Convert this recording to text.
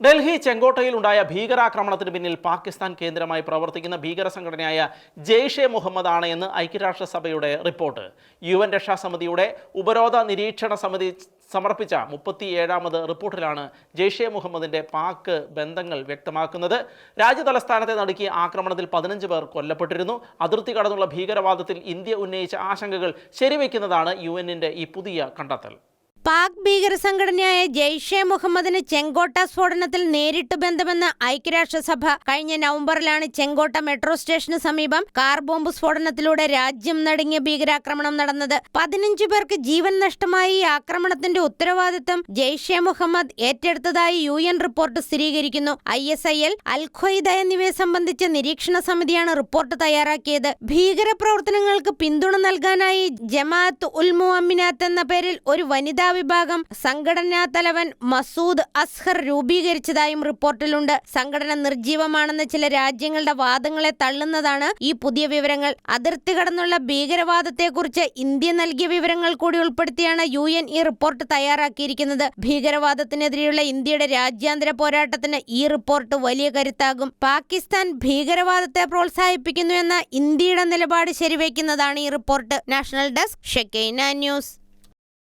ഡൽഹി ചെങ്കോട്ടയിലുണ്ടായ ഭീകരാക്രമണത്തിന് പിന്നിൽ പാകിസ്ഥാൻ കേന്ദ്രമായി പ്രവർത്തിക്കുന്ന ഭീകര സംഘടനയായ ജെയ്ഷെ മുഹമ്മദ് ആണ് എന്ന് ഐക്യരാഷ്ട്രസഭയുടെ റിപ്പോർട്ട്. UN രക്ഷാസമിതിയുടെ ഉപരോധ നിരീക്ഷണ സമിതി സമർപ്പിച്ച 37ാമത് റിപ്പോർട്ടിലാണ് ജെയ്ഷെ മുഹമ്മദിന്റെ പാക് ബന്ധങ്ങൾ വ്യക്തമാക്കുന്നത്. രാജ്യതലസ്ഥാനത്തെ നടുക്കിയ ആക്രമണത്തിൽ 15 പേർ കൊല്ലപ്പെട്ടിരുന്നു. അതിർത്തി കടന്നുള്ള ഭീകരവാദത്തിൽ ഇന്ത്യ ഉന്നയിച്ച ആശങ്കകൾ ശരിവെക്കുന്നതാണ് UNന്റെ ഈ പുതിയ കണ്ടെത്തൽ. പാക് ഭീകര സംഘടനയായ ജെയ്ഷെ മുഹമ്മദിന് ചെങ്കോട്ട സ്ഫോടനത്തിൽ നേരിട്ട് ബന്ധമെന്ന് ഐക്യരാഷ്ട്രസഭ. കഴിഞ്ഞ നവംബറിലാണ് ചെങ്കോട്ട മെട്രോ സ്റ്റേഷന് സമീപം കാർ ബോംബ് സ്ഫോടനത്തിലൂടെ രാജ്യം നടുങ്ങിയ ഭീകരാക്രമണം നടന്നത്. 15 പേർക്ക് ജീവൻ നഷ്ടമായ ഈ ആക്രമണത്തിന്റെ ഉത്തരവാദിത്തം ജെയ്ഷെ മുഹമ്മദ് ഏറ്റെടുത്തതായി UN റിപ്പോർട്ട് സ്ഥിരീകരിക്കുന്നു. ISIL, അൽ ഖ്വയ്ദ എന്നിവയെ സംബന്ധിച്ച നിരീക്ഷണ സമിതിയാണ് റിപ്പോർട്ട് തയ്യാറാക്കിയത്. ഭീകര പ്രവർത്തനങ്ങൾക്ക് പിന്തുണ നൽകാനായി ജമാഅത്ത് ഉൽ മുഅമ്മിനാത്ത് എന്ന പേരിൽ ഒരു വനിതാ വിഭാഗം സംഘടനാ തലവൻ മസൂദ് അസ്ഹർ രൂപീകരിച്ചതായും റിപ്പോർട്ടിലുണ്ട്. സംഘടന നിർജീവമാണെന്ന ചില രാജ്യങ്ങളുടെ വാദങ്ങളെ തള്ളുന്നതാണ് ഈ പുതിയ വിവരങ്ങൾ. അതിർത്തി കടന്നുള്ള ഭീകരവാദത്തെക്കുറിച്ച് ഇന്ത്യ നൽകിയ വിവരങ്ങൾ കൂടി ഉൾപ്പെടുത്തിയാണ് UN ഈ റിപ്പോർട്ട് തയ്യാറാക്കിയിരിക്കുന്നത്. ഭീകരവാദത്തിനെതിരെയുള്ള ഇന്ത്യയുടെ രാജ്യാന്തര പോരാട്ടത്തിന് ഈ റിപ്പോർട്ട് വലിയ കരുത്താകും. പാകിസ്ഥാൻ ഭീകരവാദത്തെ പ്രോത്സാഹിപ്പിക്കുന്നു എന്ന ഇന്ത്യയുടെ നിലപാട് ശരിവയ്ക്കുന്നതാണ് ഈ report. National desk, Shekinah news.